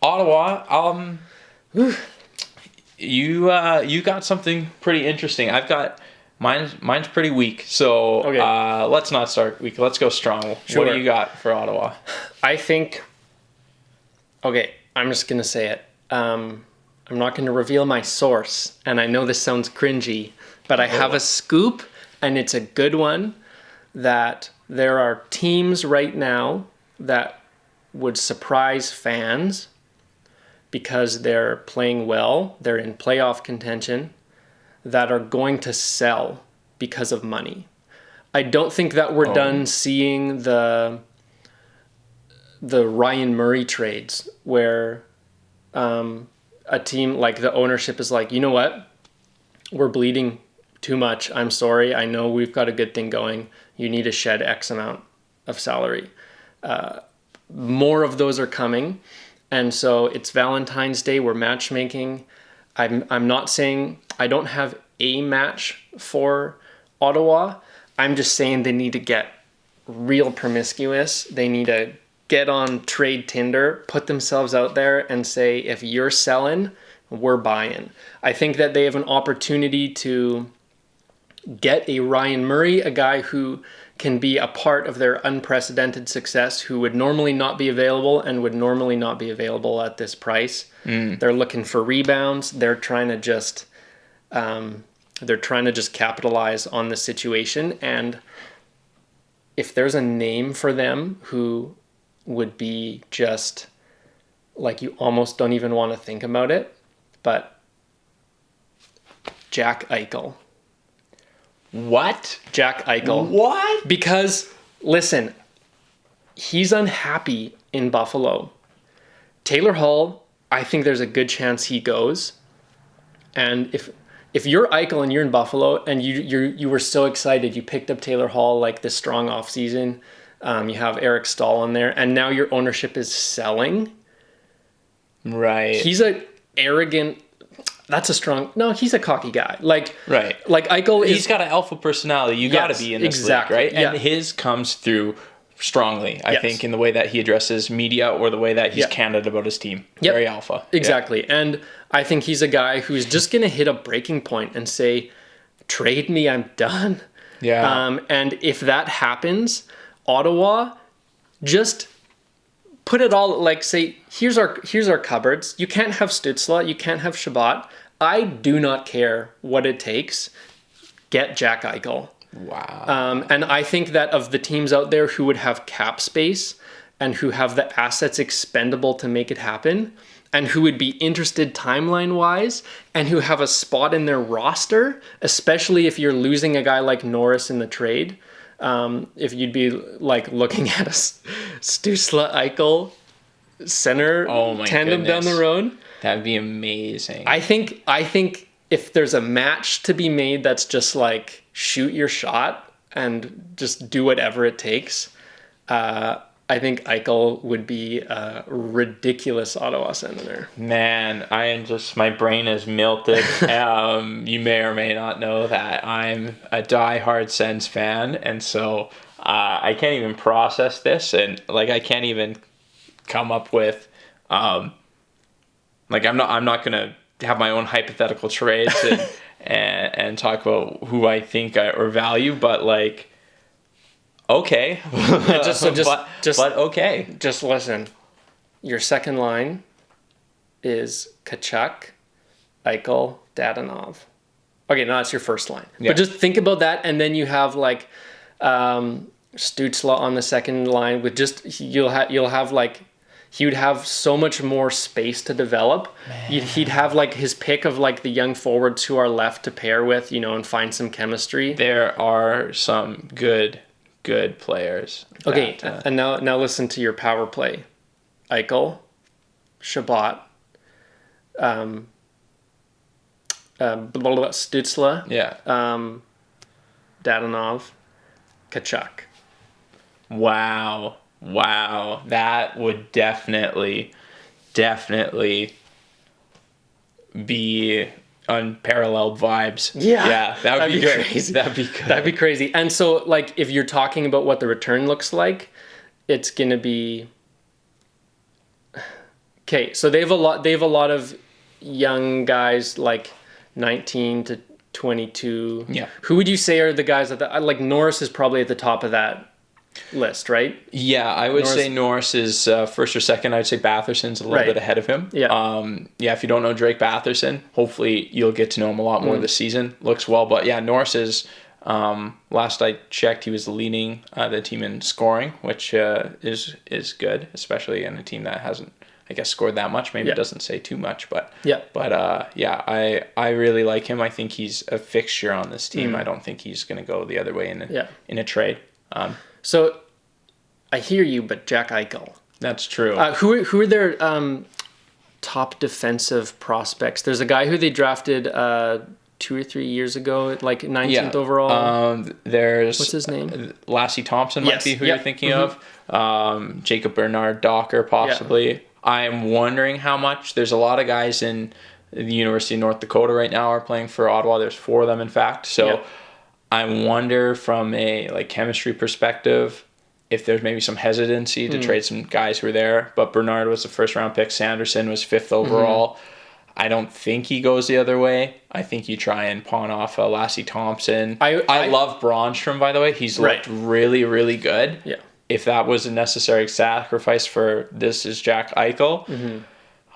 Ottawa. You got something pretty interesting. I've got mine's pretty weak. So Okay. let's not start weak. Let's go strong. Sure. What do you got for Ottawa? I think. Okay, I'm just gonna say it. I'm not gonna reveal my source, and I know this sounds cringy, but I have a scoop, and it's a good one. That there are teams right now that would surprise fans because they're playing well, they're in playoff contention, that are going to sell because of money. I don't think that we're done seeing the Ryan Murray trades where a team like the ownership is like, you know what, we're bleeding too much. I'm sorry. I know we've got a good thing going. You need to shed X amount of salary. More of those are coming. And so it's Valentine's Day. We're matchmaking. I'm not saying I don't have a match for Ottawa. I'm just saying they need to get real promiscuous. They need to get on trade Tinder, put themselves out there and say, if you're selling, we're buying. I think that they have an opportunity to get a Ryan Murray, a guy who can be a part of their unprecedented success, who would normally not be available and would normally not be available at this price. They're looking for rebounds. They're trying to just capitalize on the situation. And if there's a name for them who would be just like, you almost don't even want to think about it, but Jack Eichel. What? Jack Eichel. What? Because, listen, he's unhappy in Buffalo. Taylor Hall, I think there's a good chance he goes. And if you're Eichel and you're in Buffalo and you were so excited, you picked up Taylor Hall like this strong offseason, you have Eric Stahl in there, and now your ownership is selling. Right. He's a arrogant... he's a cocky guy. Like Eichel He's got an alpha personality. You got to be in this league, right? Yeah. And his comes through strongly, I think, in the way that he addresses media or the way that he's candid about his team. Very alpha. Exactly. Yeah. And I think he's a guy who's just going to hit a breaking point and say, trade me, I'm done. Yeah. And if that happens, Ottawa, just put it all, like, say, here's our cupboards. You can't have Stützle. You can't have Shabbat. I do not care what it takes. Get Jack Eichel. Wow. And I think that of the teams out there who would have cap space and who have the assets expendable to make it happen and who would be interested timeline-wise and who have a spot in their roster, especially if you're losing a guy like Norris in the trade, if you'd be like looking at a Stützle Eichel center tandem down the road. That'd be amazing. I think if there's a match to be made that's just like shoot your shot and just do whatever it takes, I think Eichel would be a ridiculous Ottawa Senator. Man, my brain is melted. You may or may not know that I'm a diehard Sens fan, and so I can't even process this, and like I can't even come up with like I'm not gonna have my own hypothetical trades and talk about who I think or value, but like. Okay. But okay. Just listen. Your second line is Tkachuk, Eichel, Dadonov. Okay, no, that's your first line. Yeah. But just think about that, and then you have like Stützle on the second line with just you'll have like he would have so much more space to develop. He'd have like his pick of like the young forwards who are left to pair with, and find some chemistry. There are some good players. Okay, and now listen to your power play. Eichel, Shabbat, Stützle, Dadonov, Tkachuk. Wow. That would definitely be unparalleled vibes. Yeah, that would be good. Crazy. That'd be crazy. And so, like, if you're talking about what the return looks like, it's gonna be Okay, so they have a lot. They have a lot of young guys, like 19 to 22. Yeah. Who would you say are the guys like Norris is probably at the top of that list, right? Yeah, I would say Norris is first or second. I'd say Batherson's a little bit ahead of him. Yeah. Yeah, if you don't know Drake Batherson, hopefully you'll get to know him a lot more this season. Looks well, but yeah, Norris is, last I checked, he was leading the team in scoring, which is good, especially in a team that hasn't, I guess, scored that much. Maybe it doesn't say too much, but yeah, I really like him. I think he's a fixture on this team. I don't think he's going to go the other way in a trade. So I hear you, but Jack Eichel. That's true. Who are their top defensive prospects? There's a guy who they drafted 2 or 3 years ago, like 19th overall. There's what's his name? Lassie Thompson might be who you're thinking of. Jacob Bernard Docker possibly. Yeah. I'm wondering how much. There's a lot of guys in the University of North Dakota right now are playing for Ottawa. There's 4 of them, in fact. So I wonder from a chemistry perspective if there's maybe some hesitancy to trade some guys who are there. But Bernard was the first round pick. Sanderson was 5th overall. I don't think he goes the other way. I think you try and pawn off Lassie Thompson. I love Braunstrom, by the way. He's looked really, really good. Yeah. If that was a necessary sacrifice for this is Jack Eichel,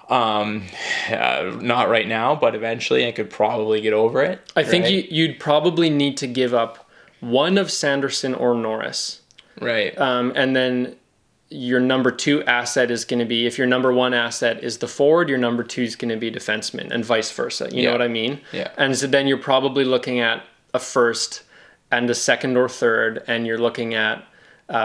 not right now, but eventually I could probably get over it. I think you'd probably need to give up one of Sanderson or Norris. Right. And then your number 2 asset is going to be, if your number 1 asset is the forward, your number 2 is going to be defenseman and vice versa. You know what I mean? Yeah. And so then you're probably looking at a first and a second or third, and you're looking at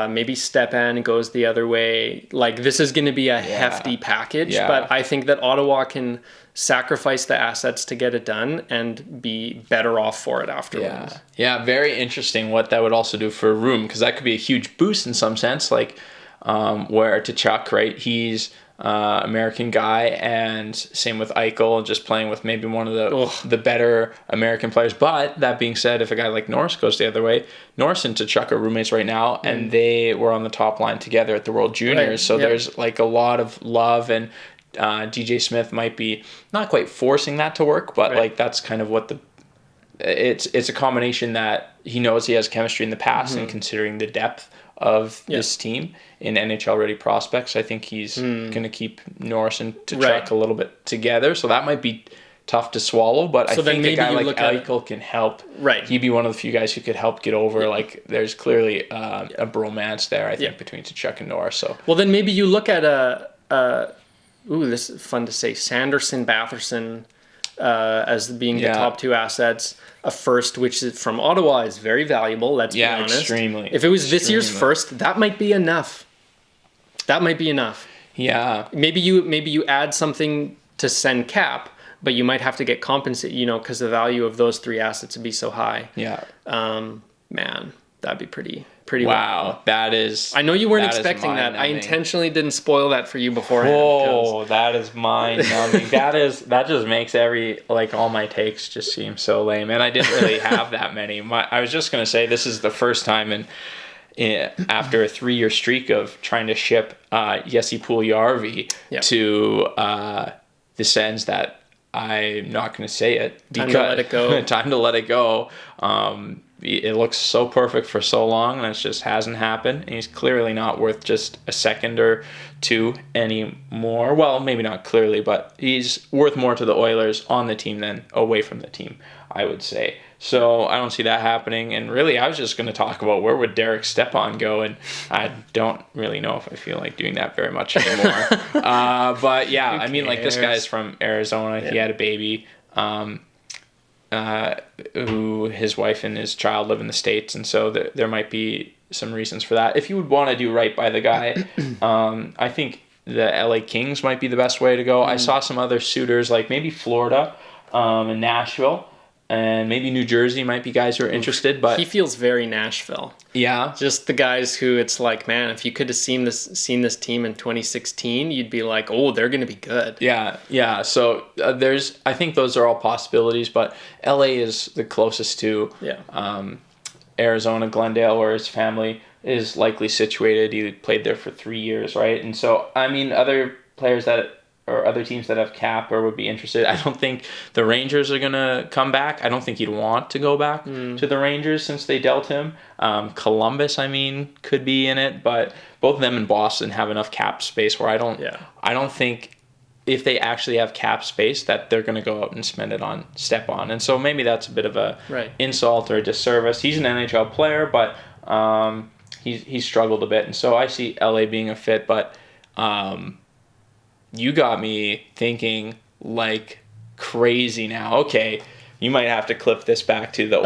maybe Stepan goes the other way. Like, this is going to be a hefty package, but I think that Ottawa can sacrifice the assets to get it done and be better off for it afterwards. Yeah, very interesting what that would also do for a room, because that could be a huge boost in some sense, like where to Chuck, right? He's American guy, and same with Eichel, just playing with maybe one of the better American players. But that being said, if a guy like Norris goes the other way, Norris and Tkachuk are roommates right now, and they were on the top line together at the World Juniors. So there's a lot of love, and DJ Smith might be not quite forcing that to work, but that's kind of what it's a combination that he knows he has chemistry in the past, and considering the depth of this team in NHL ready prospects, I think he's going to keep Norris and Tkachuk a little bit together. So that might be tough to swallow, but I think a guy like Eichel can help. Right. He'd be one of the few guys who could help get over. There's clearly a bromance there, I think, between Tkachuk and Norris. So well, then maybe you look at this is fun to say, Sanderson, Batherson as being the top 2 assets. A first, which is from Ottawa, is very valuable. Let's be honest. Extremely. If it was this year's first, that might be enough. Yeah. Maybe you add something to send cap, but you might have to get compensated, because the value of those 3 assets would be so high. Yeah. Man, that'd be pretty. Wow, that is. I know you weren't expecting that. I intentionally didn't spoil that for you beforehand. Oh, that is mind-numbing. that just makes all my takes just seem so lame, and I didn't really have that many. I was just gonna say this is the first time after a 3-year streak of trying to ship Jesse Puljujarvi to the Sens that I'm not gonna say it because time to let it go. Time to let it go. It looks so perfect for so long, and it just hasn't happened. And he's clearly not worth just a second or 2 anymore. Well, maybe not clearly, but he's worth more to the Oilers on the team than away from the team, I would say. So I don't see that happening. And really, I was just going to talk about where would Derek Stepan go, and I don't really know if I feel like doing that very much anymore. But yeah, I mean, this guy's from Arizona. Yeah. He had a baby. Who his wife and his child live in the States, and so there might be some reasons for that. If you would want to do right by the guy, I think the LA Kings might be the best way to go. I saw some other suitors, like maybe Florida and Nashville, and maybe New Jersey might be guys who are interested. But he feels very Nashville. Yeah, just the guys who it's like, man, if you could have seen this team in 2016, you'd be like, oh, they're going to be good. Yeah. So I think those are all possibilities, but LA is the closest to Arizona, Glendale, where his family is likely situated. He played there for 3 years, right? And so, I mean, other players that or other teams that have cap or would be interested. I don't think the Rangers are going to come back. I don't think he'd want to go back to the Rangers since they dealt him. Columbus, I mean, could be in it, but both of them and Boston have enough cap space where I don't think if they actually have cap space that they're going to go out and spend it on Stepan. And so maybe that's a bit of a insult or a disservice. He's an NHL player, but he's struggled a bit. And so I see LA being a fit, but you got me thinking like crazy now. Okay, you might have to clip this back to the